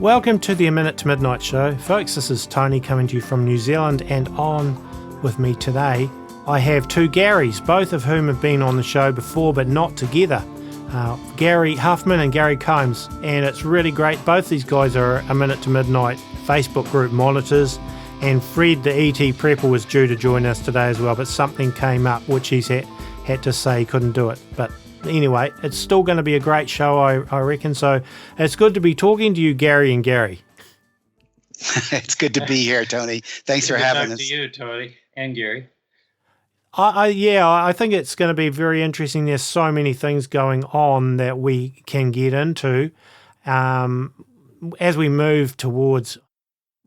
Welcome to the A Minute to Midnight show. Folks, this is Tony coming to you from New Zealand, and on with me today I have two Garys, both of whom have been on the show before but not together. Gary Huffman and Gary Combs, and it's really great. Both these guys are A Minute to Midnight Facebook group monitors, and Fred the ET Prepper was due to join us today as well, but something came up which he's had to say he couldn't do it. But anyway, it's still going to be a great show, I reckon. So it's good to be talking to you, Gary and Gary. It's good to be here, Tony. Thanks for having us. To you, Tony and Gary. I think it's going to be very interesting. There's so many things going on that we can get into as we move towards.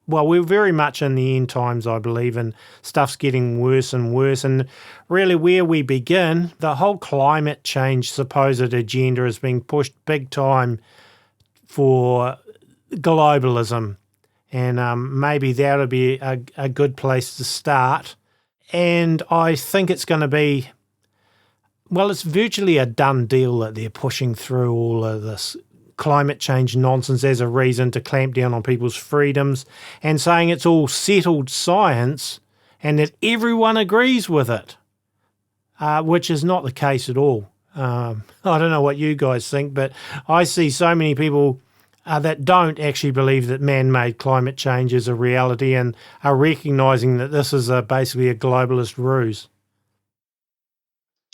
Well, we're very much in the end times, I believe, and stuff's getting worse and worse. And really where we begin, the whole climate change supposed agenda is being pushed big time for globalism. And maybe that would be a good place to start. And I think it's going to be, well, it's virtually a done deal that they're pushing through all of this climate change nonsense as a reason to clamp down on people's freedoms, and saying it's all settled science and that everyone agrees with it, which is not the case at all. I don't know what you guys think, but I see so many people that don't actually believe that man-made climate change is a reality and are recognising that this is basically a globalist ruse.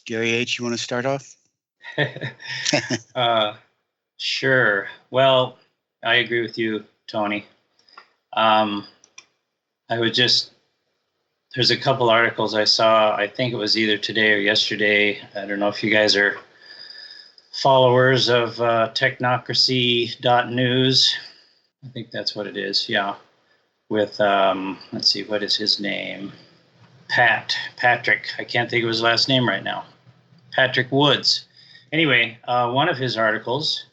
Gary H., you want to start off? Sure. Well, I agree with you, Tony. There's a couple articles I saw, I think it was either today or yesterday. I don't know if you guys are followers of technocracy.news. I think that's what it is, yeah. With, let's see, what is his name? Patrick. I can't think of his last name right now. Patrick Woods. Anyway, one of his articles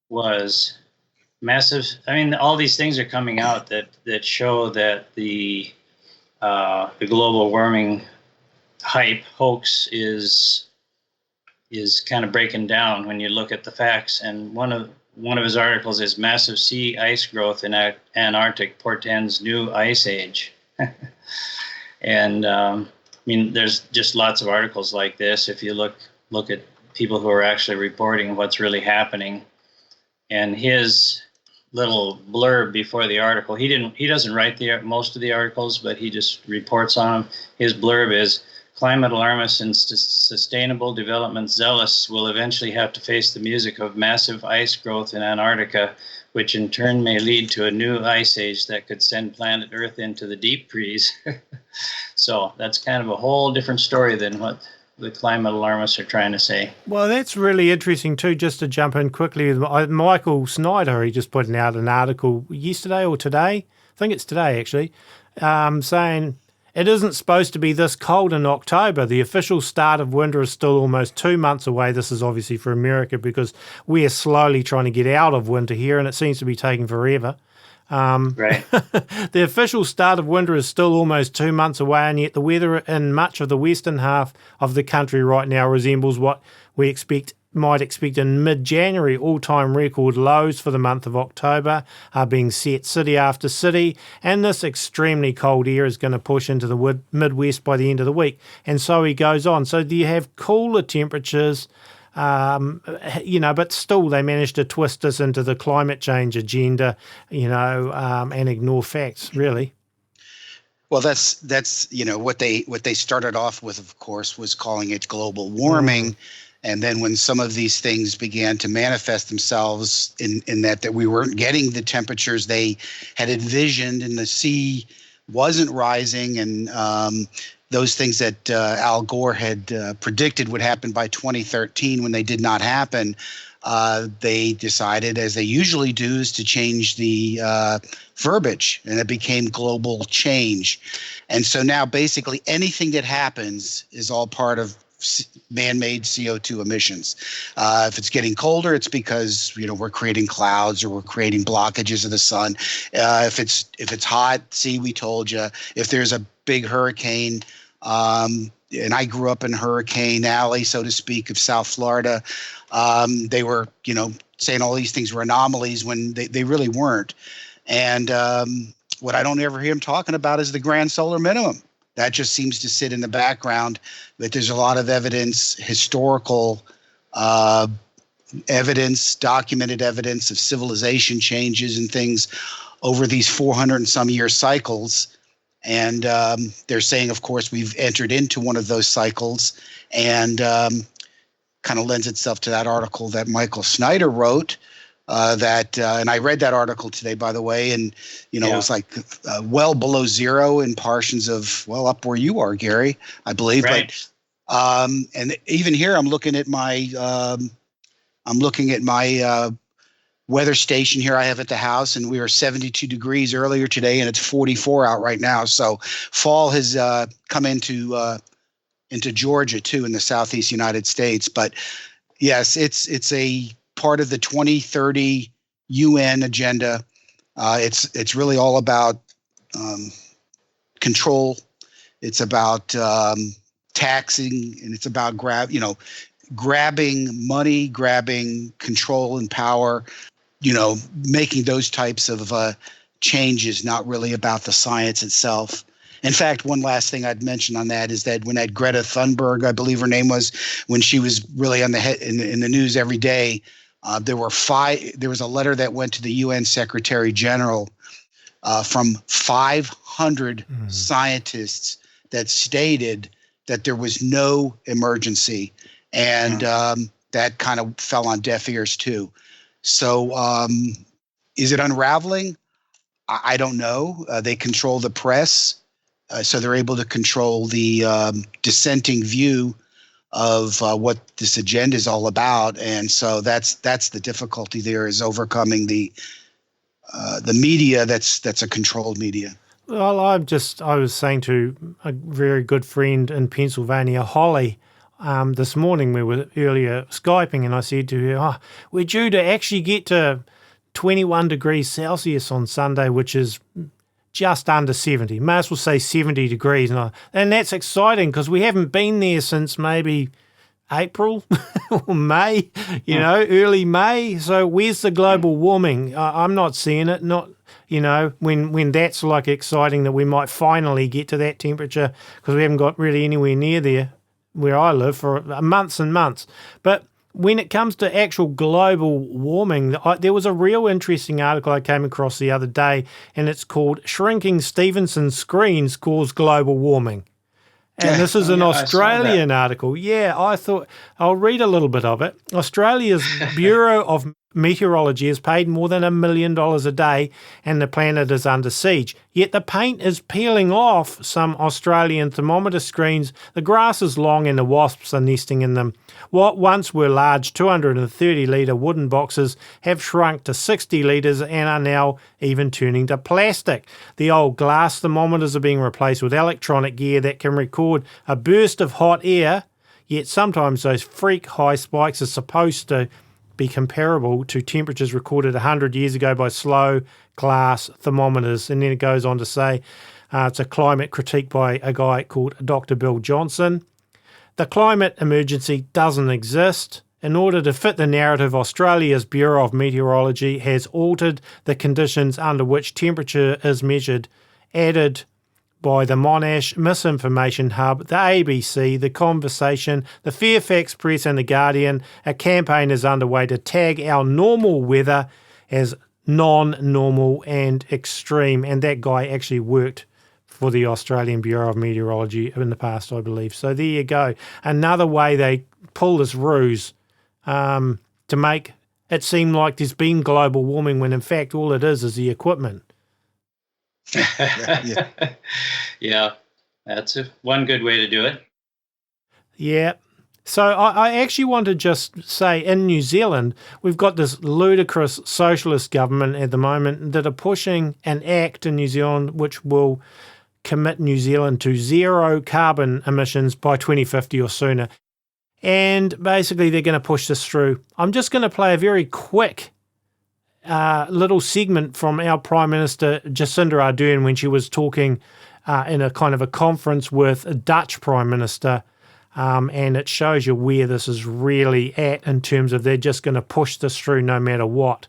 was massive. I mean, all these things are coming out that show that the global warming hoax is kind of breaking down when you look at the facts. And one of his articles is massive sea ice growth in Antarctic portends new ice age. And I mean, there's just lots of articles like this. If you look at people who are actually reporting what's really happening. And his little blurb before the article, he doesn't write most of the articles, but he just reports on them. His blurb is, climate alarmists and sustainable development zealots will eventually have to face the music of massive ice growth in Antarctica, which in turn may lead to a new ice age that could send planet Earth into the deep freeze. So that's kind of a whole different story than what the climate alarmists are trying to say. Well, that's really interesting too, just to jump in quickly. Michael Snyder, he just put out an article yesterday or today, I think it's today actually, saying it isn't supposed to be this cold in October. The official start of winter is still almost 2 months away. This is obviously for America because we are slowly trying to get out of winter here and it seems to be taking forever. Right. The official start of winter is still almost 2 months away, and yet the weather in much of the western half of the country right now resembles what we might expect in mid-January. All-time record lows for the month of October are being set city after city, and this extremely cold air is going to push into the Midwest by the end of the week. And so he goes on. So do you have cooler temperatures? But still they managed to twist us into the climate change agenda, and ignore facts, really. Well, that's what they started off with, of course, was calling it global warming. And then when some of these things began to manifest themselves in that we weren't getting the temperatures they had envisioned and the sea wasn't rising, and those things that Al Gore had predicted would happen by 2013 when they did not happen, they decided, as they usually do, is to change the verbiage, and it became global change. And so now basically anything that happens is all part of man-made CO2 emissions. If it's getting colder, it's because we're creating clouds or we're creating blockages of the sun. If it's hot, see, we told you. If there's a big hurricane, and I grew up in Hurricane Alley, so to speak, of South Florida. They were, saying all these things were anomalies when they really weren't. And what I don't ever hear him talking about is the grand solar minimum. That just seems to sit in the background. But there's a lot of evidence, historical evidence, documented evidence of civilization changes and things over these 400 and some year cycles. And they're saying, of course, we've entered into one of those cycles, and kind of lends itself to that article that Michael Snyder wrote. And I read that article today, by the way, and it was like well below zero in portions of, well, up where you are, Gary, I believe. Right. But and even here, I'm looking at my weather station here I have at the house, and we were 72 degrees earlier today, and it's 44 out right now. So fall has come into Georgia too, in the southeast United States. But yes, it's a part of the 2030 UN agenda. It's really all about control. It's about taxing, and it's about grabbing money, grabbing control and power. Making those types of changes, not really about the science itself. In fact, one last thing I'd mention on that is that when that Greta Thunberg, I believe her name was, when she was really on the head in the news every day, there was a letter that went to the UN Secretary General from 500 scientists that stated that there was no emergency, and that kind of fell on deaf ears too. So is it unraveling? I don't know. They control the press, so they're able to control the dissenting view of what this agenda is all about. And so that's the difficulty there, is overcoming the media that's a controlled media. Well, I was saying to a very good friend in Pennsylvania, Holly, this morning we were earlier Skyping, and I said to her, we're due to actually get to 21 degrees Celsius on Sunday, which is just under 70. May as well say 70 degrees. And that's exciting because we haven't been there since maybe April or May, early May. So where's the global warming? I'm not seeing it. Not, when that's like exciting that we might finally get to that temperature, because we haven't got really anywhere near there where I live for months and months. But when it comes to actual global warming, there was a real interesting article I came across the other day, and it's called "Shrinking Stephenson Screens Cause Global Warming." And this is an Australian article. Yeah, I thought I'll read a little bit of it. Australia's Bureau of Meteorology has paid more than $1 million a day, and the planet is under siege. Yet the paint is peeling off some Australian thermometer screens. The grass is long and the wasps are nesting in them. What once were large 230-litre wooden boxes have shrunk to 60 litres and are now even turning to plastic. The old glass thermometers are being replaced with electronic gear that can record a burst of hot air, yet sometimes those freak high spikes are supposed to be comparable to temperatures recorded 100 years ago by slow glass thermometers. And then it goes on to say it's a climate critique by a guy called Dr. Bill Johnson. The climate emergency doesn't exist. In order to fit the narrative, Australia's Bureau of Meteorology has altered the conditions under which temperature is measured, added by the Monash Misinformation Hub, the ABC, The Conversation, the Fairfax Press and The Guardian. A campaign is underway to tag our normal weather as non-normal and extreme. And that guy actually worked for the Australian Bureau of Meteorology in the past, I believe. So there you go. Another way they pull this ruse to make it seem like there's been global warming when in fact all it is the equipment. Yeah, that's one good way to do it. Yeah. So I actually want to just say, in New Zealand, we've got this ludicrous socialist government at the moment that are pushing an act in New Zealand which will commit New Zealand to zero carbon emissions by 2050 or sooner. And basically they're going to push this through. I'm just going to play a very quick little segment from our Prime Minister Jacinda Ardern when she was talking in a kind of a conference with a Dutch Prime Minister And it shows you where this is really at in terms of they're just going to push this through no matter what.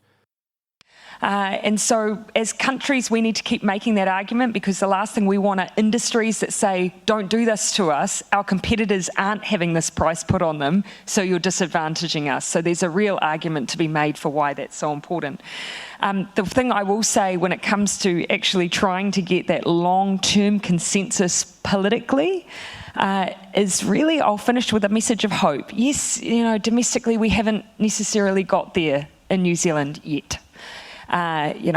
And so as countries, we need to keep making that argument, because the last thing we want are industries that say, don't do this to us. Our competitors aren't having this price put on them, so you're disadvantaging us. So there's a real argument to be made for why that's so important. The thing I will say when it comes to actually trying to get that long-term consensus politically is really, I'll finish with a message of hope. Yes, domestically we haven't necessarily got there in New Zealand yet. It's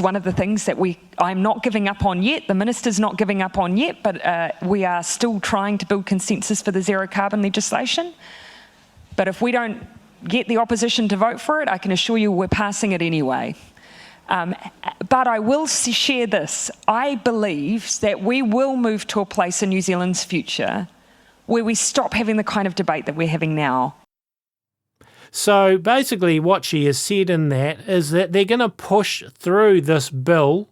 one of the things that I'm not giving up on yet, the minister's not giving up on yet, but we are still trying to build consensus for the zero carbon legislation. But if we don't get the opposition to vote for it, I can assure you we're passing it anyway. But I will share this. I believe that we will move to a place in New Zealand's future where we stop having the kind of debate that we're having now. So basically what she has said in that is that they're going to push through this bill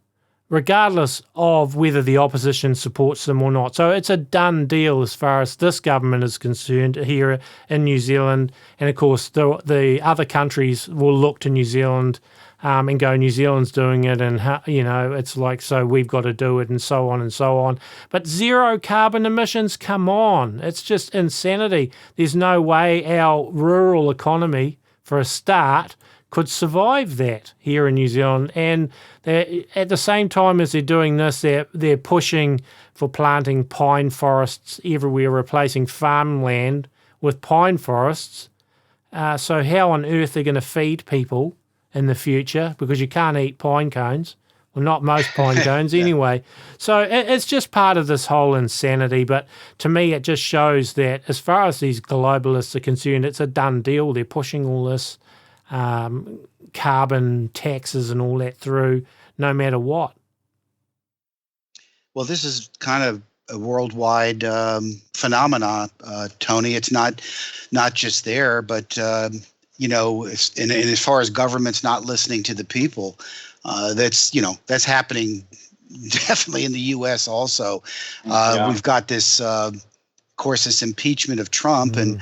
regardless of whether the opposition supports them or not. So it's a done deal as far as this government is concerned here in New Zealand. And of course the other countries will look to New Zealand and go, New Zealand's doing it, and it's like, so we've got to do it, and so on and so on. But zero carbon emissions, come on, it's just insanity. There's no way our rural economy, for a start, could survive that here in New Zealand. And at the same time as they're doing this, they're pushing for planting pine forests everywhere, replacing farmland with pine forests. So how on earth are they going to feed people in the future, because you can't eat pine cones? Well, not most pine cones anyway. So it's just part of this whole insanity. But to me, it just shows that as far as these globalists are concerned, it's a done deal. They're pushing all this carbon taxes and all that through no matter what. Well, this is kind of a worldwide phenomenon, Tony. It's not just there, but and as far as governments not listening to the people, that's happening definitely in the U.S. also. We've got this, of course, this impeachment of Trump, and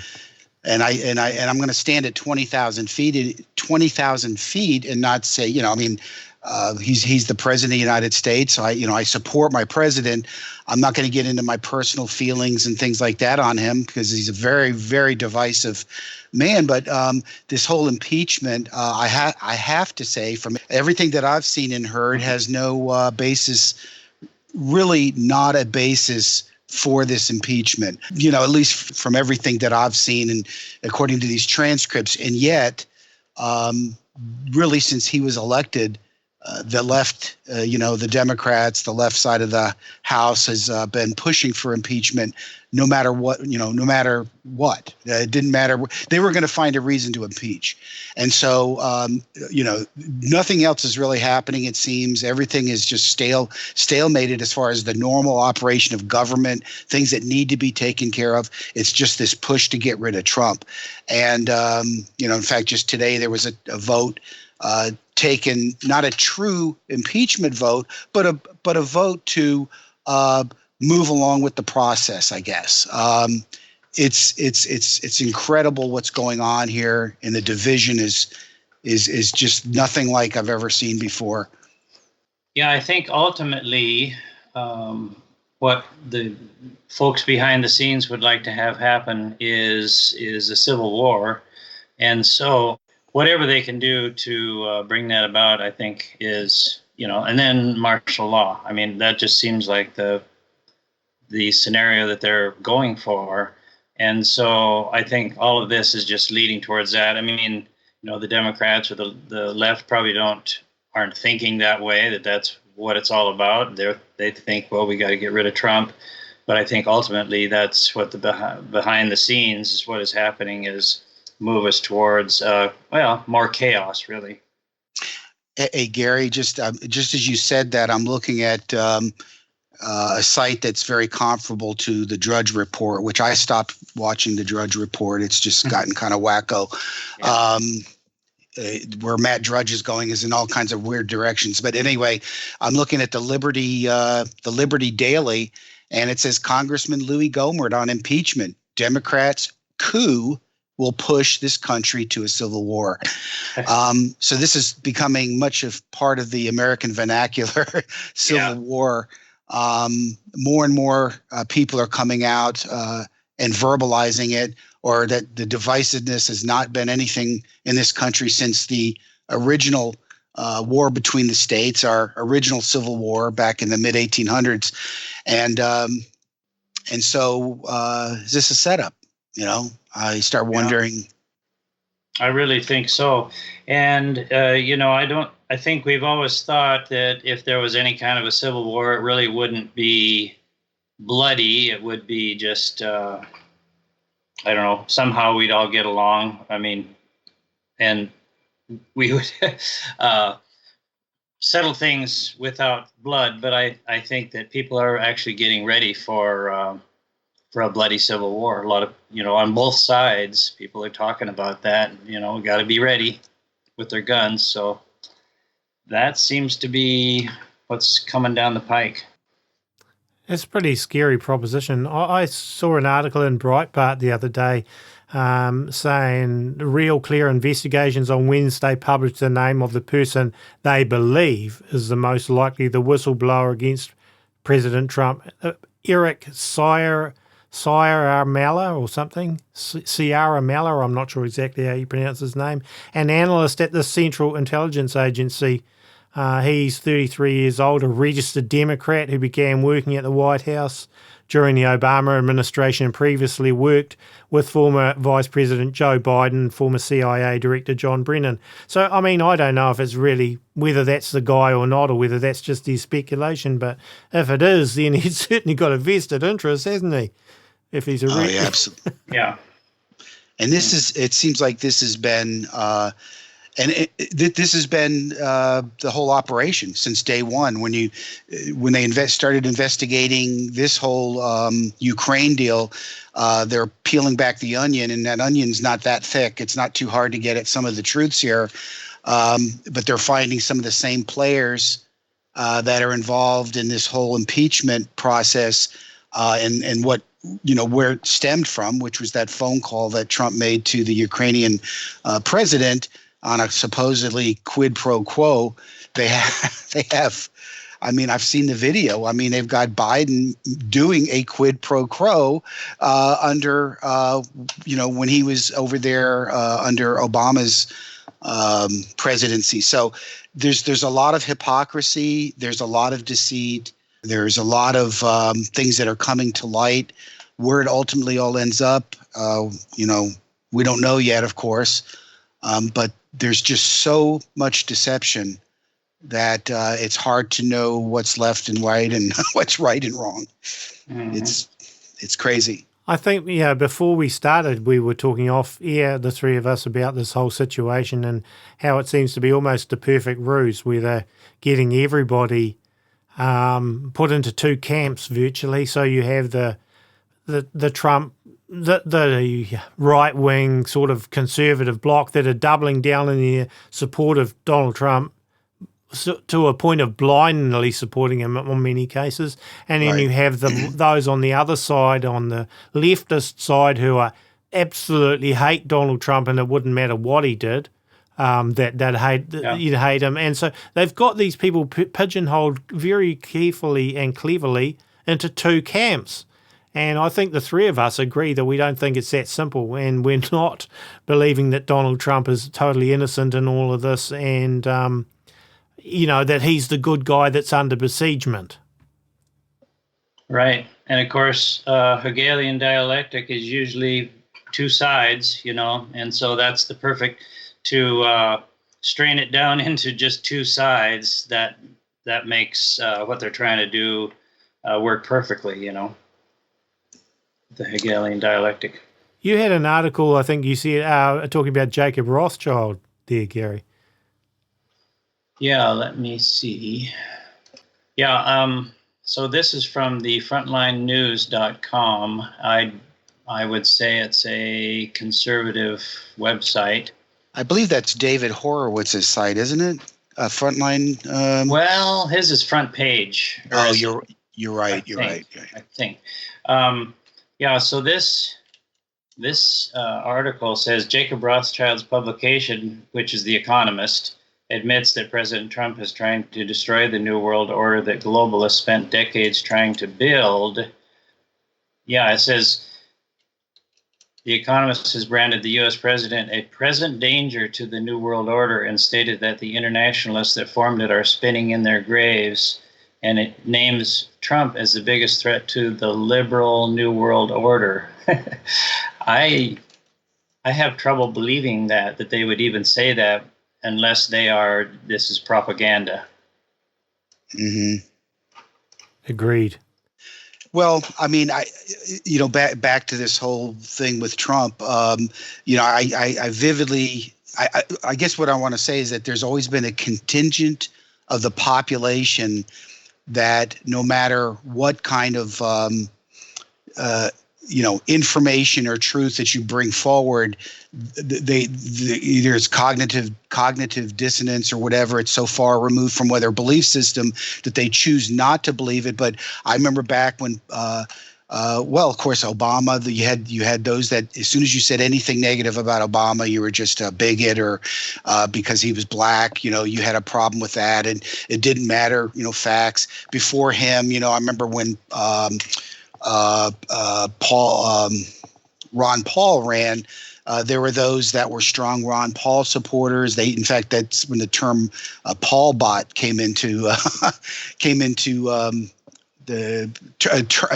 I'm going to stand at 20,000 feet and not say, he's the president of the United States. So I support my president. I'm not going to get into my personal feelings and things like that on him, because he's a very, very divisive man. But this whole impeachment, I have to say, from everything that I've seen and heard, has no basis, really not a basis for this impeachment, at least from everything that I've seen and according to these transcripts. And yet, really, since he was elected, the left, the Democrats, the left side of the House has been pushing for impeachment no matter what, no matter what. It didn't matter. They were going to find a reason to impeach. And so, nothing else is really happening, it seems. Everything is just stalemated as far as the normal operation of government, things that need to be taken care of. It's just this push to get rid of Trump. And, in fact, just today there was a vote taken, not a true impeachment vote, but a vote to move along with the process, I guess. It's incredible what's going on here, and the division is just nothing like I've ever seen before. Yeah, I think ultimately what the folks behind the scenes would like to have happen is a civil war, and so whatever they can do to bring that about, I think, is, and then martial law. I mean, that just seems like the scenario that they're going for. And so I think all of this is just leading towards that. I mean, the Democrats or the left probably aren't thinking that way, that's what it's all about. They think, well, we got to get rid of Trump. But I think ultimately that's what behind the scenes is what is happening, is move us towards, more chaos, really. Hey, Gary, just as you said that, I'm looking at a site that's very comparable to the Drudge Report, which I stopped watching the Drudge Report. It's just gotten kind of wacko. Yeah. Where Matt Drudge is going is in all kinds of weird directions. But anyway, I'm looking at the Liberty Daily, And it says Congressman Louis Gohmert on impeachment. Democrats coup will push this country to a civil war. So this is becoming much of part of the American vernacular, civil war. More and more people are coming out and verbalizing it, or that the divisiveness has not been anything in this country since the original war between the states, our original civil war back in the mid 1800s. And so is this a setup? I start wondering. I really think so. And, I think we've always thought that if there was any kind of a civil war, it really wouldn't be bloody. It would be just, I don't know, somehow we'd all get along. I mean, and we would settle things without blood. But I think that people are actually getting ready for a bloody civil war. A lot of, on both sides, people are talking about that. Got to be ready with their guns. So that seems to be what's coming down the pike. It's a pretty scary proposition. I saw an article in Breitbart the other day saying real clear investigations on Wednesday published the name of the person they believe is the most likely the whistleblower against President Trump, Eric Ciaramella or something, Ciaramella, I'm not sure exactly how you pronounce his name, an analyst at the Central Intelligence Agency. He's 33 years old, a registered Democrat who began working at the White House during the Obama administration and previously worked with former Vice President Joe Biden and former CIA Director John Brennan. So, I mean, I don't know if it's really whether that's the guy or not, or whether that's just his speculation, but if it is, then he's certainly got a vested interest, hasn't he? If he's a yeah, absolutely. Yeah. And it seems like this has been, this has been the whole operation since day one. When they started investigating this whole Ukraine deal, they're peeling back the onion, and that onion's not that thick. It's not too hard to get at some of the truths here, but they're finding some of the same players that are involved in this whole impeachment process, and what where it stemmed from, which was that phone call that Trump made to the Ukrainian president on a supposedly quid pro quo. They have, I mean, I've seen the video. I mean, they've got Biden doing a quid pro quo under, when he was over there under Obama's presidency. So there's a lot of hypocrisy. There's a lot of deceit. There's a lot of things that are coming to light. Where it ultimately all ends up, we don't know yet, of course. But there's just so much deception that it's hard to know what's left and right and what's right and wrong. Mm-hmm. It's crazy. I think, before we started, we were talking off air, the three of us, about this whole situation and how it seems to be almost the perfect ruse where they're getting everybody put into two camps virtually. So you have the Trump, the right-wing sort of conservative bloc that are doubling down in their support of Donald Trump to a point of blindly supporting him in many cases. And then you have those on the other side, on the leftist side, who are absolutely hate Donald Trump and it wouldn't matter what he did. You'd hate him. And so they've got these people pigeonholed very carefully and cleverly into two camps. And I think the three of us agree that we don't think it's that simple, and we're not believing that Donald Trump is totally innocent in all of this and, that he's the good guy that's under besiegement. Right. And, of course, Hegelian dialectic is usually two sides, and so that's the perfect to strain it down into just two sides. That makes what they're trying to do work perfectly, the Hegelian dialectic. You had an article, I think you said, talking about Jacob Rothschild there, Gary. Yeah, let me see. Yeah, so this is from the frontlinenews.com. I would say it's a conservative website. I believe that's David Horowitz's site, isn't it? Frontline. Well, his is front page. Oh, you're You're right. You're right. I think. Yeah. So this article says Jacob Rothschild's publication, which is The Economist, admits that President Trump is trying to destroy the New World Order that globalists spent decades trying to build. Yeah, it says The Economist has branded the U.S. president a present danger to the New World Order and stated that the internationalists that formed it are spinning in their graves. And it names Trump as the biggest threat to the liberal New World Order. I have trouble believing that they would even say that unless this is propaganda. Mm-hmm. Agreed. Well, I mean, back to this whole thing with Trump. I vividly, I guess what I want to say is that there's always been a contingent of the population that no matter what kind of information or truth that you bring forward, either it's cognitive dissonance or whatever, it's so far removed from their belief system that they choose not to believe it. But I remember back when of course, Obama, you had those that as soon as you said anything negative about Obama, you were just a bigot, or because he was black, you had a problem with that, and it didn't matter, facts. Before him, I remember when Ron Paul ran, there were those that were strong Ron Paul supporters. In fact, that's when the term Paul bot came into a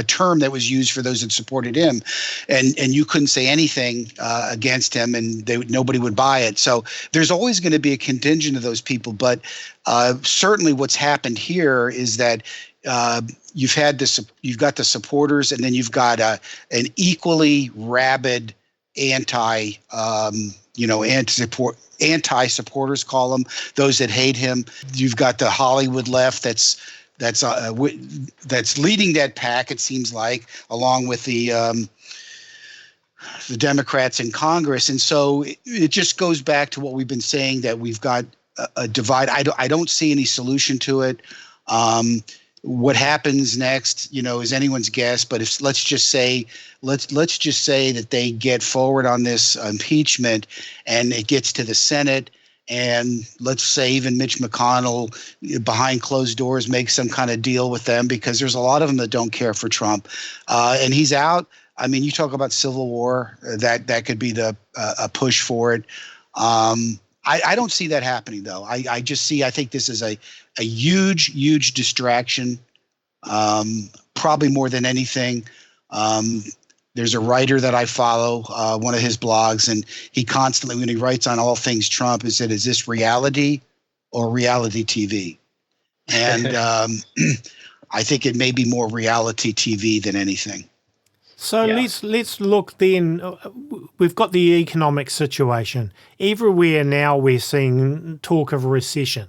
term that was used for those that supported him, and you couldn't say anything against him, and nobody would buy it. So there's always going to be a contingent of those people. But certainly, what's happened here is that you've got the supporters, and then you've got an equally rabid anti-supporters, call them, those that hate him. You've got the Hollywood left that's leading that pack, it seems like, along with the Democrats in Congress. And so it just goes back to what we've been saying, that we've got a divide. I don't see any solution to it. What happens next, is anyone's guess. But let's just say that they get forward on this impeachment and it gets to the Senate, and let's say even Mitch McConnell behind closed doors makes some kind of deal with them, because there's a lot of them that don't care for Trump, and he's out. I mean, you talk about civil war, that could be a push for it. I don't see that happening, though. I think this is a huge distraction, probably more than anything. There's a writer that I follow, one of his blogs, and he constantly, when he writes on all things Trump, he said, "Is this reality or reality TV?" And I think it may be more reality TV than anything. So let's look then. We've got the economic situation. Everywhere now we're seeing talk of recession.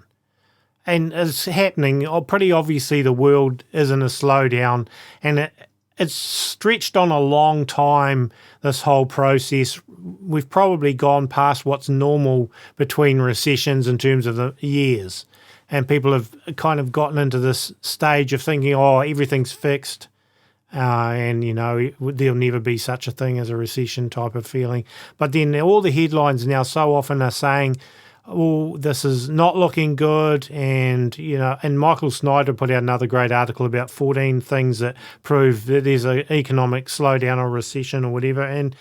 And it's happening. Pretty obviously the world is in a slowdown, and it's stretched on a long time, this whole process. We've probably gone past what's normal between recessions in terms of the years. And people have kind of gotten into this stage of thinking, everything's fixed. And, there'll never be such a thing as a recession type of feeling. But then all the headlines now so often are saying, this is not looking good. And, and Michael Snyder put out another great article about 14 things that prove that there's an economic slowdown or recession or whatever. And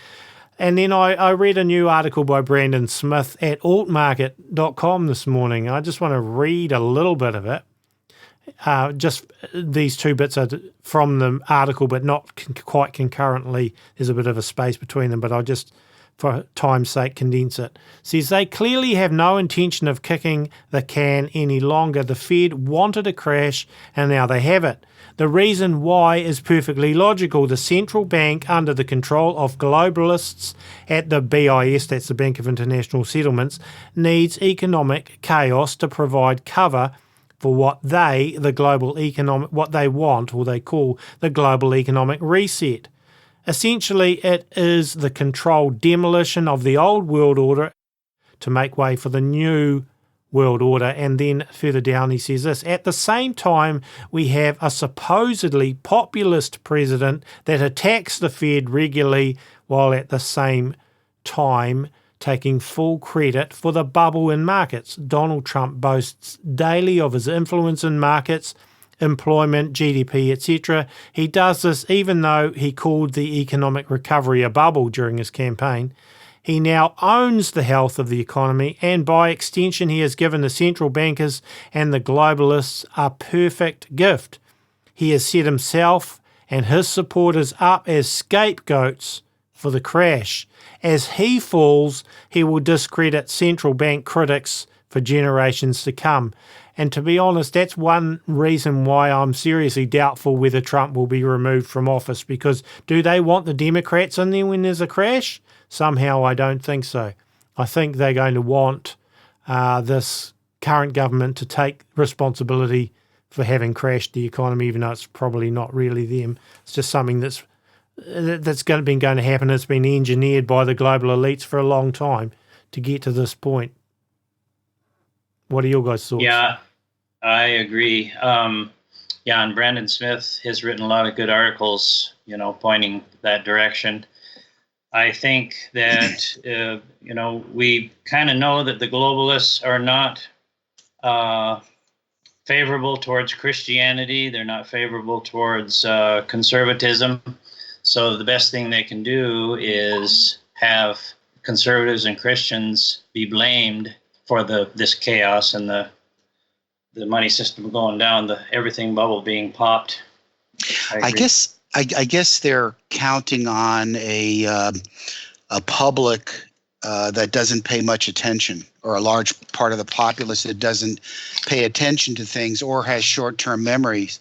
then I read a new article by Brandon Smith at altmarket.com this morning. I just want to read a little bit of it. Just these two bits are from the article, but not quite concurrently. There's a bit of a space between them, but I'll just, for time's sake, condense it. It says, they clearly have no intention of kicking the can any longer. The Fed wanted a crash, and now they have it. The reason why is perfectly logical. The central bank, under the control of globalists at the BIS, that's the Bank of International Settlements, needs economic chaos to provide cover for what they want, or they call the global economic reset. Essentially, it is the controlled demolition of the old world order to make way for the new world order. And then further down he says this: at the same time, we have a supposedly populist president that attacks the Fed regularly, while at the same time taking full credit for the bubble in markets. Donald Trump boasts daily of his influence in markets, employment, GDP, etc. He does this even though he called the economic recovery a bubble during his campaign. He now owns the health of the economy, and by extension he has given the central bankers and the globalists a perfect gift. He has set himself and his supporters up as scapegoats for the crash. As he falls, he will discredit central bank critics for generations to come. And to be honest, that's one reason why I'm seriously doubtful whether Trump will be removed from office, because do they want the Democrats in there when there's a crash? Somehow I don't think so. I think they're going to want this current government to take responsibility for having crashed the economy, even though it's probably not really them. It's just something that's been going to happen. It's been engineered by the global elites for a long time to get to this point. What are your guys' thoughts? Yeah, I agree. And Brandon Smith has written a lot of good articles, pointing that direction. I think that, we kind of know that the globalists are not favorable towards Christianity. They're not favorable towards conservatism. So the best thing they can do is have conservatives and Christians be blamed for this chaos and the money system going down, the everything bubble being popped. I guess they're counting on a public that doesn't pay much attention, or a large part of the populace that doesn't pay attention to things or has short-term memories,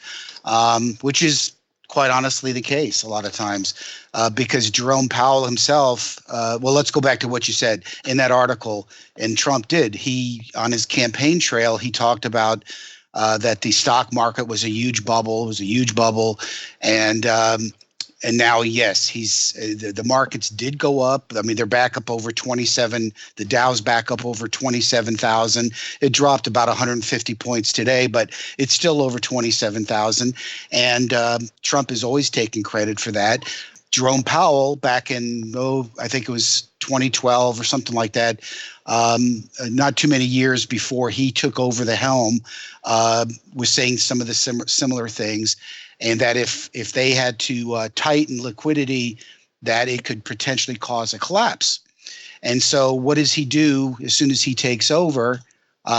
which is quite honestly the case a lot of times, because Jerome Powell himself, let's go back to what you said in that article, and Trump did. On his campaign trail, he talked about that the stock market was a huge bubble. It was a huge bubble. And now, yes, the markets did go up. I mean, they're back up over 27. The Dow's back up over 27,000. It dropped about 150 points today, but it's still over 27,000. And Trump is always taking credit for that. Jerome Powell, back in, I think it was 2012 or something like that, not too many years before he took over the helm, was saying some of the similar things. And that if they had to tighten liquidity, that it could potentially cause a collapse. And so what does he do as soon as he takes over?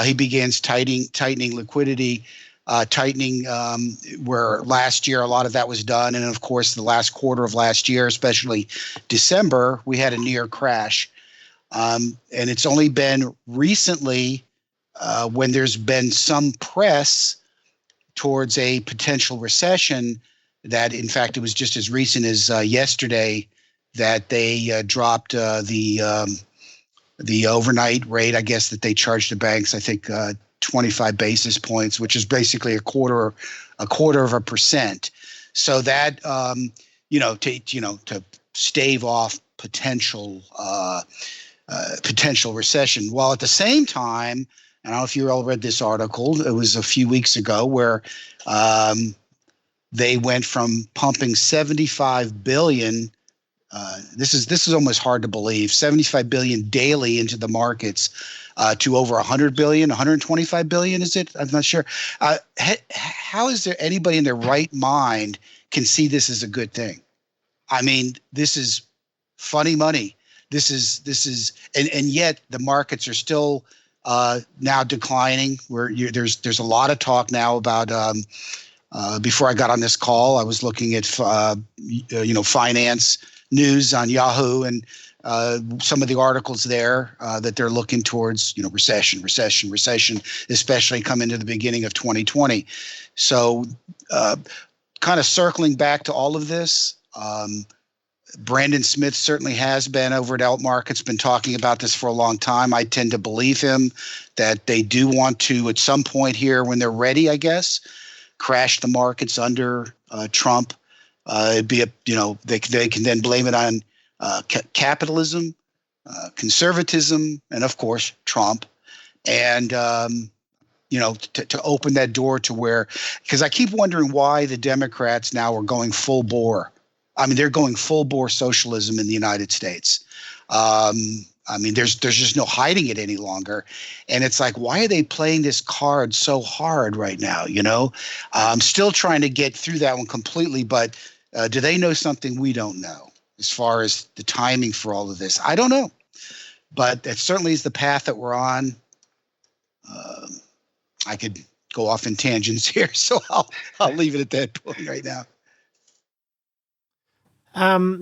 He begins tightening liquidity, where last year a lot of that was done. And of course, the last quarter of last year, especially December, we had a near crash. And it's only been recently when there's been some press towards a potential recession that, in fact, it was just as recent as yesterday that they dropped the overnight rate, I guess, that they charged the banks, I think 25 basis points, which is basically a quarter of 1%. So that, to stave off potential recession, while at the same time, I don't know if you all read this article. It was a few weeks ago where they went from pumping $75 billion. This is almost hard to believe. $75 billion daily into the markets to over $100 billion, $125 billion. Is it? I'm not sure. How is there anybody in their right mind can see this as a good thing? I mean, this is funny money. This is, and yet the markets are still now declining. There's a lot of talk now about. Before I got on this call, I was looking at finance news on Yahoo, and some of the articles there that they're looking towards recession, especially coming to the beginning of 2020. So, kind of circling back to all of this. Brandon Smith certainly has been over at Alt Markets, been talking about this for a long time. I tend to believe him that they do want to, at some point here, when they're ready, I guess, crash the markets under Trump. It'd be they can then blame it on capitalism, conservatism, and of course Trump. and to open that door to where, because I keep wondering why the Democrats now are going full bore. I mean, they're going full bore socialism in the United States. I mean, there's just no hiding it any longer. And it's like, why are they playing this card so hard right now? I'm still trying to get through that one completely. But do they know something we don't know as far as the timing for all of this? I don't know. But that certainly is the path that we're on. I could go off in tangents here, so I'll leave it at that point right now.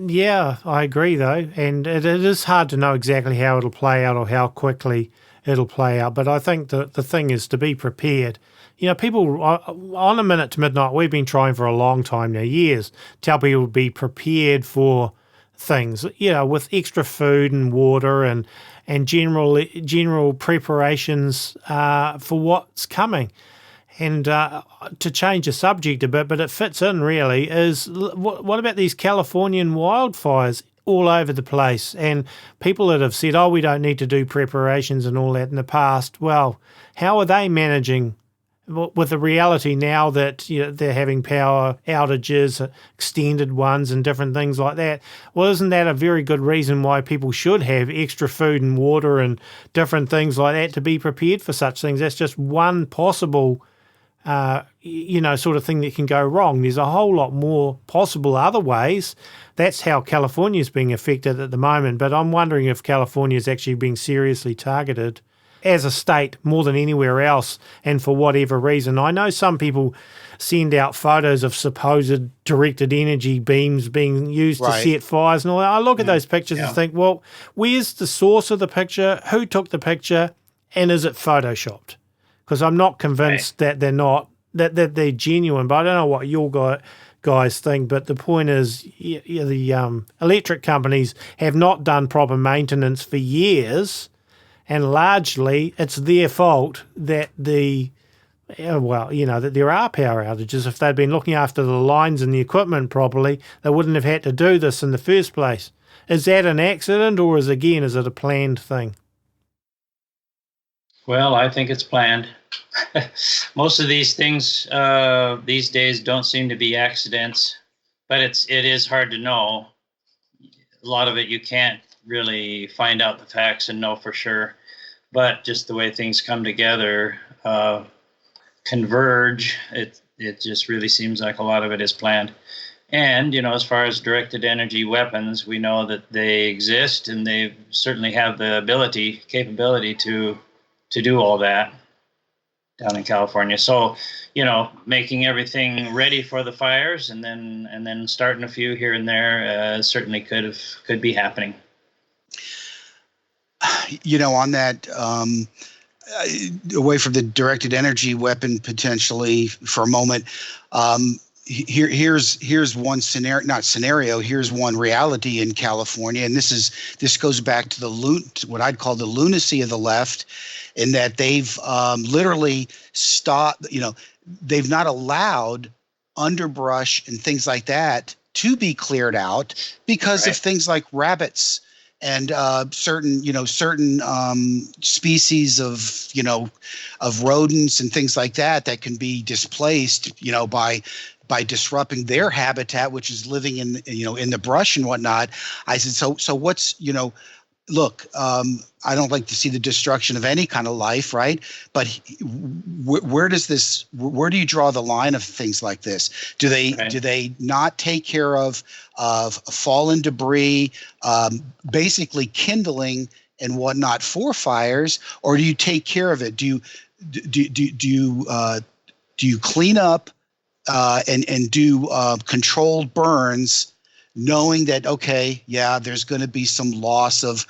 Yeah, I agree though, and it is hard to know exactly how it'll play out or how quickly it'll play out. But I think the thing is to be prepared. People on A Minute to Midnight, we've been trying for a long time now, years, tell people to be prepared for things, with extra food and water and general preparations for what's coming. And to change the subject a bit, but it fits in really, is what about these Californian wildfires all over the place? And people that have said, we don't need to do preparations and all that in the past. Well, how are they managing with the reality now that they're having power outages, extended ones and different things like that? Well, isn't that a very good reason why people should have extra food and water and different things like that to be prepared for such things? That's just one possible sort of thing that can go wrong. There's a whole lot more possible other ways. That's how California is being affected at the moment. But I'm wondering if California is actually being seriously targeted as a state more than anywhere else, and for whatever reason. I know some people send out photos of supposed directed energy beams being used to set fires and all that. I look at those pictures and think, well, where's the source of the picture? Who took the picture? And is it photoshopped? Because I'm not convinced that they're not, that they're genuine. But I don't know what your guys think. But the point is, the electric companies have not done proper maintenance for years, and largely it's their fault that that there are power outages. If they'd been looking after the lines and the equipment properly, they wouldn't have had to do this in the first place. Is that an accident, or is it a planned thing? Well, I think it's planned. Most of these things these days don't seem to be accidents, but it is hard to know. A lot of it you can't really find out the facts and know for sure, but just the way things come together, converge, it just really seems like a lot of it is planned. And, as far as directed energy weapons, we know that they exist, and they certainly have the capability to do all that down in California. So, making everything ready for the fires and then starting a few here and there certainly could be happening. On that, away from the directed energy weapon potentially for a moment, here's one scenario. Here's one reality in California, and this goes back to what I'd call the lunacy of the left, in that they've literally stopped. They've not allowed underbrush and things like that to be cleared out because of things like rabbits and certain species of rodents and things like that can be displaced, by disrupting their habitat, which is living in the brush and whatnot. I said, so what's, look, I don't like to see the destruction of any kind of life, right? But where do you draw the line of things like this? Do they not take care of fallen debris, basically kindling and whatnot for fires, or do you take care of it? Do you clean up and do controlled burns, knowing that there's going to be some loss of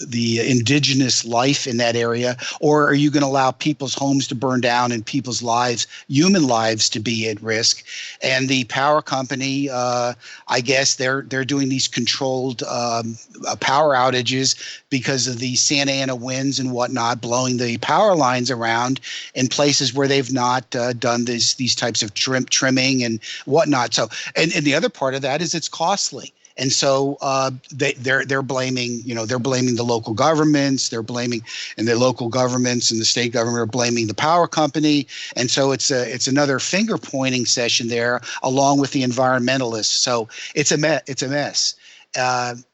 the indigenous life in that area, or are you going to allow people's homes to burn down and people's lives, human lives, to be at risk? And the power company, I guess they're doing these controlled power outages because of the Santa Ana winds and whatnot, blowing the power lines around in places where they've not done these types of trimming and whatnot. So, and the other part of that is it's costly. And so they're blaming, they're blaming the local governments, and the local governments and the state government are blaming the power company. And so it's another finger pointing session there, along with the environmentalists. So it's a mess.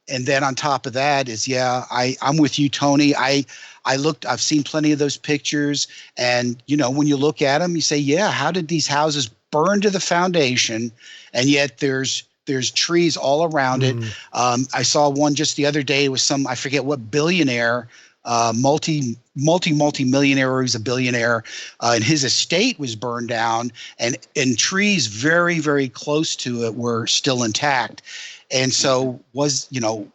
And then on top of that is, I'm with you, Tony. I've seen plenty of those pictures, and when you look at them, you say, how did these houses burn to the foundation, and yet there's trees all around it. I saw one just the other day. It was I forget what billionaire, multi-millionaire, or he was a billionaire, and his estate was burned down, and trees very, very close to it were still intact. And so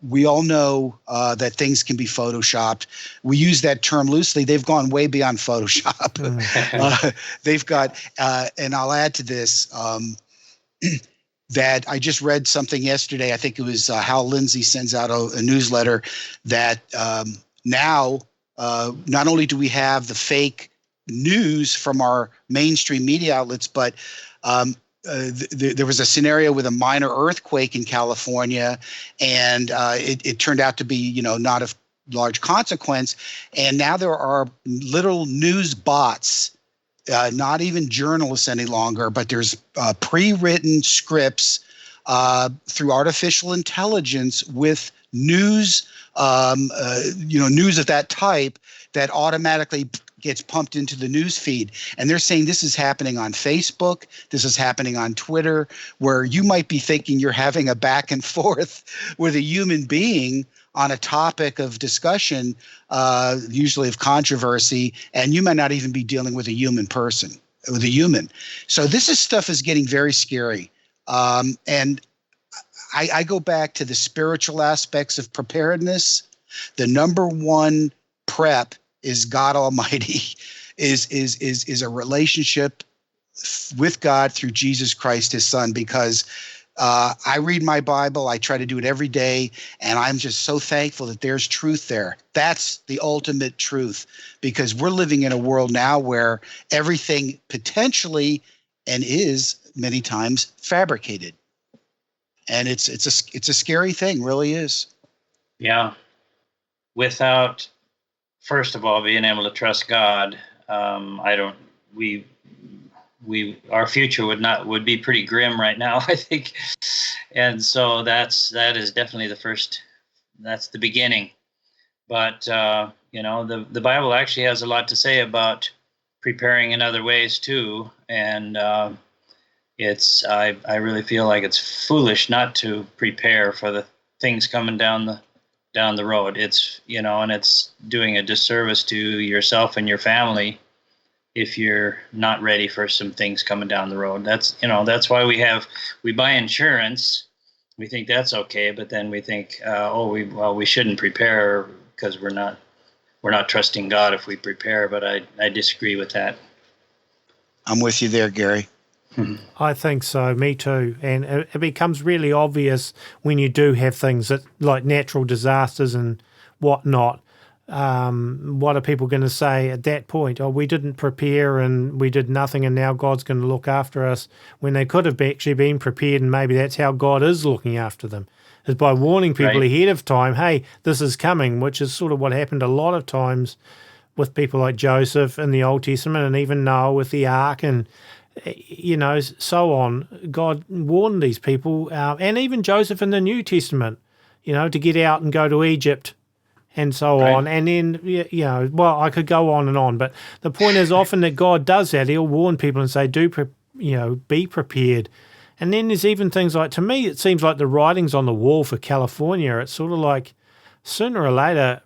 we all know that things can be photoshopped. We use that term loosely. They've gone way beyond Photoshop. They've got, and I'll add to this, that I just read something yesterday. I think it was Hal Lindsey sends out a newsletter that now not only do we have the fake news from our mainstream media outlets, but there was a scenario with a minor earthquake in California, and it turned out to be, not of large consequence. And now there are little news bots, not even journalists any longer, but there's pre-written scripts through artificial intelligence with news, news of that type that automatically gets pumped into the news feed. And they're saying this is happening on Facebook. This is happening on Twitter, where you might be thinking you're having a back and forth with a human being on a topic of discussion, usually of controversy, and you might not even be dealing with a human person, with a human. So this stuff is getting very scary. And I go back to the spiritual aspects of preparedness. The number one prep is God Almighty, is a relationship with God through Jesus Christ, his son, because I read my Bible. I try to do it every day, and I'm just so thankful that there's truth there. That's the ultimate truth, because we're living in a world now where everything potentially and is many times fabricated, and it's a scary thing, really is. Yeah, without, first of all, being able to trust God, our future would be pretty grim right now, I think. And so that is definitely that's the beginning. But the Bible actually has a lot to say about preparing in other ways too. And I really feel like it's foolish not to prepare for the things coming down the road. It's, and it's doing a disservice to yourself and your family if you're not ready for some things coming down the road. That's why we buy insurance. We think that's okay, but then we think, we shouldn't prepare because we're not trusting God if we prepare. But I disagree with that. I'm with you there, Gary. I think so, me too. And it becomes really obvious when you do have things like natural disasters and whatnot. What are people going to say at that point? Oh, we didn't prepare and we did nothing, and now God's going to look after us, when they could have actually been prepared, and maybe that's how God is looking after them, is by warning people ahead of time, hey, this is coming, which is sort of what happened a lot of times with people like Joseph in the Old Testament, and even Noah with the ark, and so on. God warned these people, and even Joseph in the New Testament, to get out and go to Egypt and so on. And then, I could go on and on. But the point is often that God does that. He'll warn people and say, be prepared. And then there's even things like, to me, it seems like the writing's on the wall for California. It's sort of like sooner or later,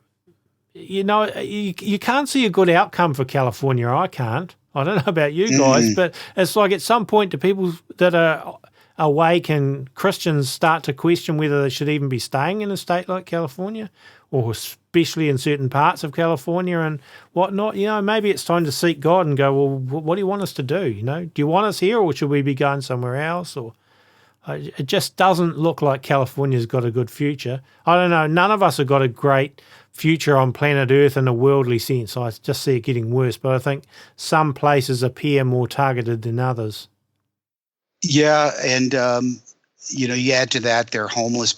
you can't see a good outcome for California. I can't. I don't know about you guys, but it's like at some point do people that are awake and Christians start to question whether they should even be staying in a state like California, or especially in certain parts of California and whatnot. Maybe it's time to seek God and go, well, what do you want us to do? Do you want us here, or should we be going somewhere else? Or it just doesn't look like California's got a good future. I don't know. None of us have got a great future on planet Earth in a worldly sense. I just see it getting worse, but I think some places appear more targeted than others. Yeah, and you add to that their homeless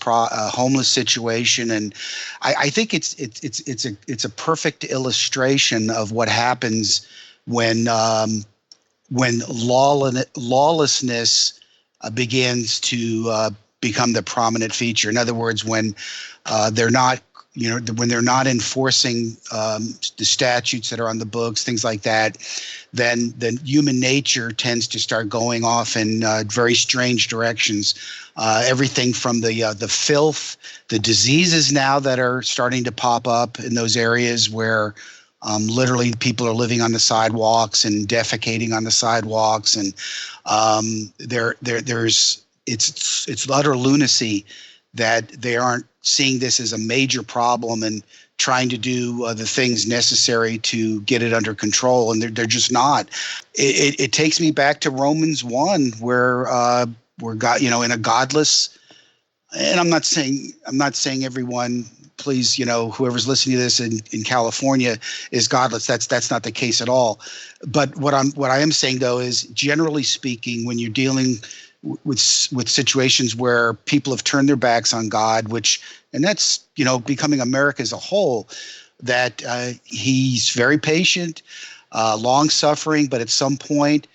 situation, and I think it's a perfect illustration of what happens when lawlessness begins to become the prominent feature. In other words, when they're not when they're not enforcing the statutes that are on the books, things like that, then human nature tends to start going off in very strange directions. Everything from the filth, the diseases now that are starting to pop up in those areas where literally people are living on the sidewalks and defecating on the sidewalks, and it's utter lunacy that they aren't seeing this as a major problem and trying to do the things necessary to get it under control, and they're just not. It takes me back to Romans 1, where God, in a godless, and I'm not saying everyone, please, whoever's listening to this in California is godless. That's not the case at all. But what I am saying though is, generally speaking, when you're dealing with situations where people have turned their backs on God, and that's becoming America as a whole, that he's very patient, long suffering, but at some point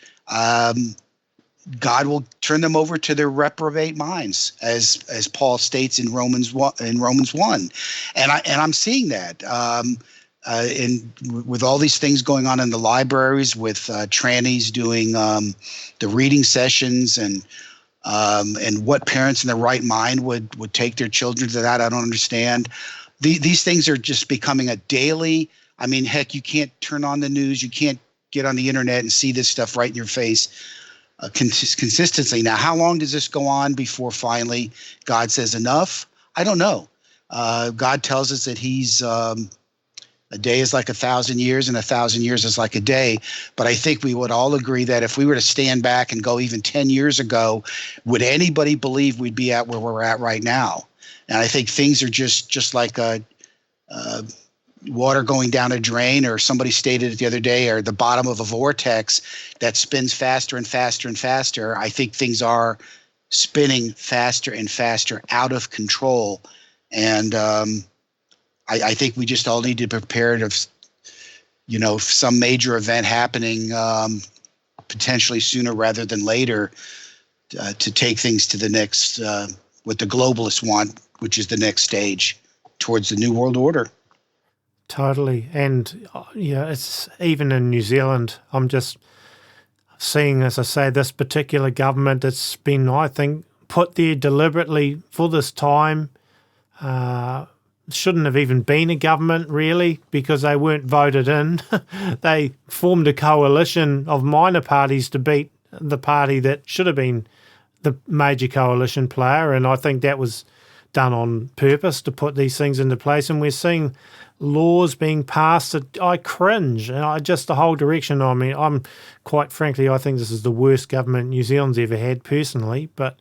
God will turn them over to their reprobate minds, as Paul states in Romans 1. And I'm seeing that. With all these things going on in the libraries, with trannies doing the reading sessions, and what parents in their right mind would take their children to that, I don't understand. These things are just becoming a daily. I mean, heck, you can't turn on the news, you can't get on the internet and see this stuff right in your face consistently. Now, how long does this go on before finally God says enough? I don't know. God tells us that he's a day is like 1,000 years, and 1,000 years is like a day. But I think we would all agree that if we were to stand back and go even 10 years ago, would anybody believe we'd be at where we're at right now? And I think things are just like water going down a drain, or somebody stated it the other day, or the bottom of a vortex that spins faster and faster and faster. I think things are spinning faster and faster, out of control. And I think we just all need to prepare to, some major event happening potentially sooner rather than later, to take things to the next, what the globalists want, which is the next stage towards the New World Order. Totally. And, it's even in New Zealand, I'm just seeing, as I say, this particular government that's been, I think, put there deliberately for this time. Shouldn't have even been a government, really, because they weren't voted in. They formed a coalition of minor parties to beat the party that should have been the major coalition player, and I think that was done on purpose to put these things into place. And we're seeing laws being passed that I cringe, and the whole direction. I mean, I'm quite frankly, I think this is the worst government New Zealand's ever had personally, but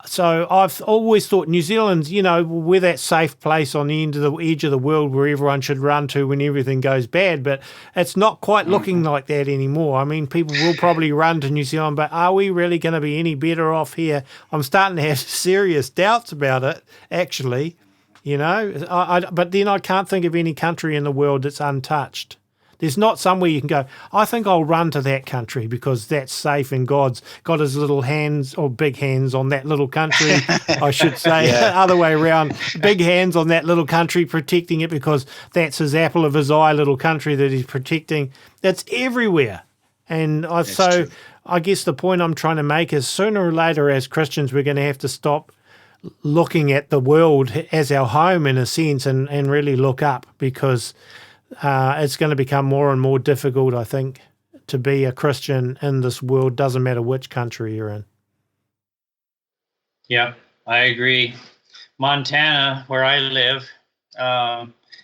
so I've always thought New Zealand's, we're that safe place on the edge of the world where everyone should run to when everything goes bad, but it's not quite looking like that anymore. I mean, people will probably run to New Zealand, but are we really going to be any better off here? I'm starting to have serious doubts about it, actually, but then I can't think of any country in the world that's untouched. There's not somewhere you can go, I think I'll run to that country because that's safe and God's got his little hands, or big hands, on that little country, I should say. Yeah. Other way around, big hands on that little country, protecting it because that's his apple of his eye little country that he's protecting. That's everywhere. And I guess the point I'm trying to make is, sooner or later as Christians, we're going to have to stop looking at the world as our home in a sense and really look up, because it's going to become more and more difficult, I think, to be a Christian in this world, doesn't matter which country you're in. Yeah, I agree. Montana, where I live,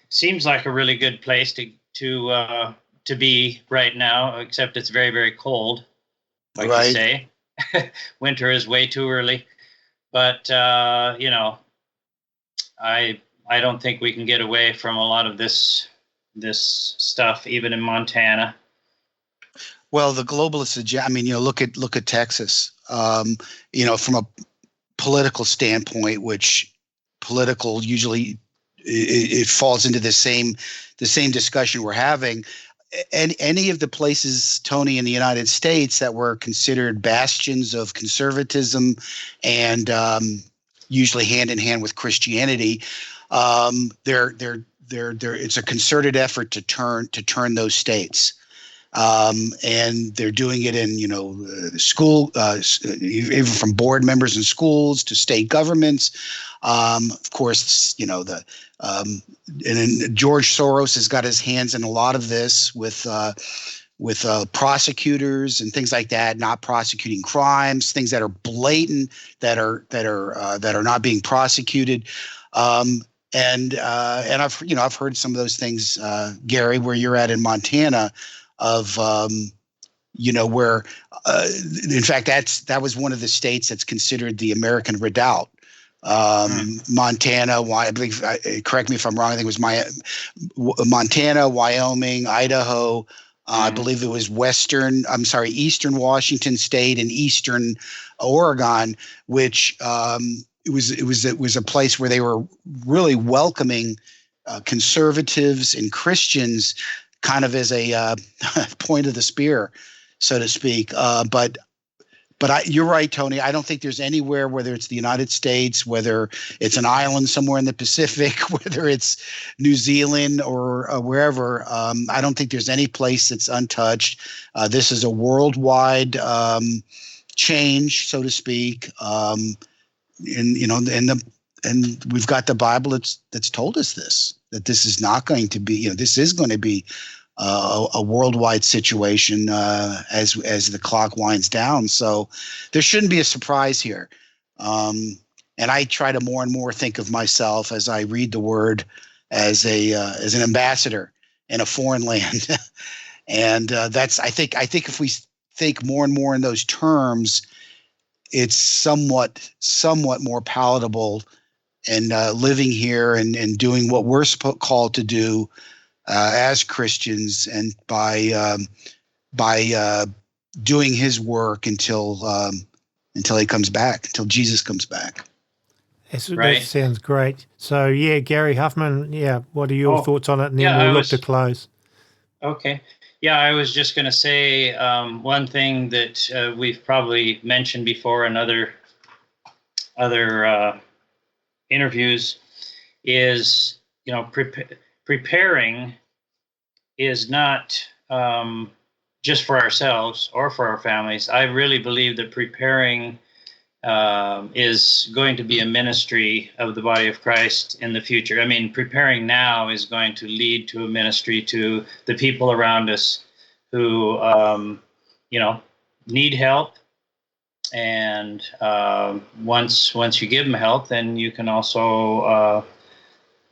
seems like a really good place to be right now, except it's very, very cold, like you say. Winter is way too early. But, I don't think we can get away from a lot of this stuff, even in Montana. Well, the globalists, look at Texas. From political standpoint, which political usually it falls into the same discussion we're having. And any of the places, Tony, in the United States that were considered bastions of conservatism and usually hand in hand with Christianity, it's a concerted effort to turn those states. And they're doing it in, school, even from board members in schools to state governments. Of course, and then George Soros has got his hands in a lot of this with prosecutors and things like that, not prosecuting crimes, things that are blatant, that are not being prosecuted. And I've heard some of those things, Gary, where you're at in Montana, of where in fact that was one of the states that's considered the American Redoubt. Montana, I believe, correct me if I'm wrong, I think it was Montana, Wyoming, Idaho, I believe it was Eastern Washington State and Eastern Oregon, which it was a place where they were really welcoming conservatives and Christians kind of as a point of the spear, so to speak. But you're right, Tony. I don't think there's anywhere, whether it's the United States, whether it's an island somewhere in the Pacific, whether it's New Zealand or wherever, I don't think there's any place that's untouched. This is a worldwide change, so to speak. And we've got the Bible that's told us that this is not going to be, this is going to be a worldwide situation as the clock winds down. So there shouldn't be a surprise here. And I try to more and more think of myself as I read the Word as an ambassador in a foreign land. And that's I think if we think more and more in those terms, it's somewhat more palatable, and living here and doing what we're called to do as Christians, and by doing His work until He comes back, until Jesus comes back. That sounds great. So Gary Huffman, what are your thoughts on it? And then we'll look to close. Okay. Yeah, I was just going to say one thing that we've probably mentioned before in other interviews is, preparing is not just for ourselves or for our families. I really believe that preparing is going to be a ministry of the body of Christ in the future. I mean, preparing now is going to lead to a ministry to the people around us who, need help. And once you give them help, then you can also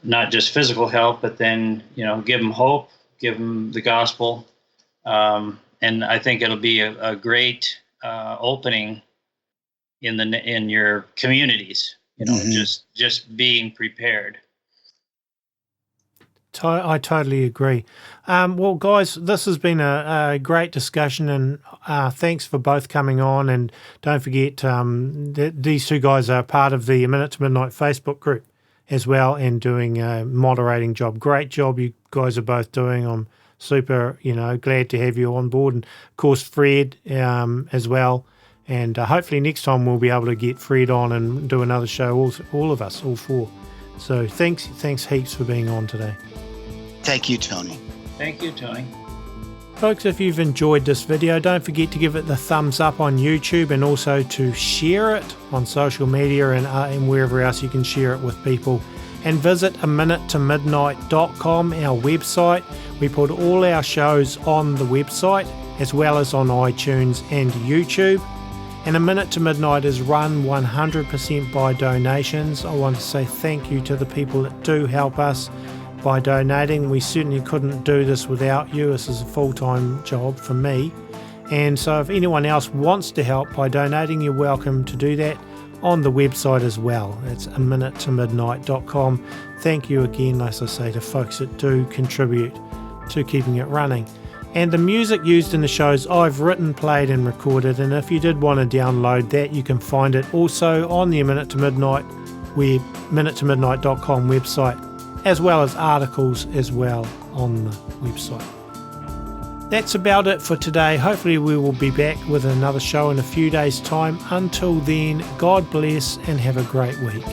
not just physical help, but then give them hope, give them the gospel, and I think it'll be a great opening in your communities. Just being prepared. I totally agree. Well, guys, this has been a great discussion, and thanks for both coming on. And don't forget, these two guys are part of the Minute to Midnight Facebook group as well, and doing a moderating job. Great job you guys are both doing. I'm super, glad to have you on board. And, of course, Fred as well. And hopefully next time we'll be able to get Fred on and do another show, all of us, all four. So thanks heaps for being on today. Thank you, Tony. Thank you, Tony. Folks, if you've enjoyed this video, don't forget to give it the thumbs up on YouTube, and also to share it on social media and wherever else you can share it with people. And visit aminutetomidnight.com, our website. We put all our shows on the website, as well as on iTunes and YouTube. And A Minute to Midnight is run 100% by donations. I want to say thank you to the people that do help us by donating. We certainly couldn't do this without you. This is a full-time job for me. And so if anyone else wants to help by donating, you're welcome to do that on the website as well. It's aminutetomidnight.com. Thank you again, as I say, to folks that do contribute to keeping it running. And the music used in the shows I've written, played and recorded, and if you did want to download that, you can find it also on the Minute to Midnight minutetomidnight.com website, as well as articles as well on the website. That's about it for today. Hopefully we will be back with another show in a few days' time. Until then, God bless and have a great week.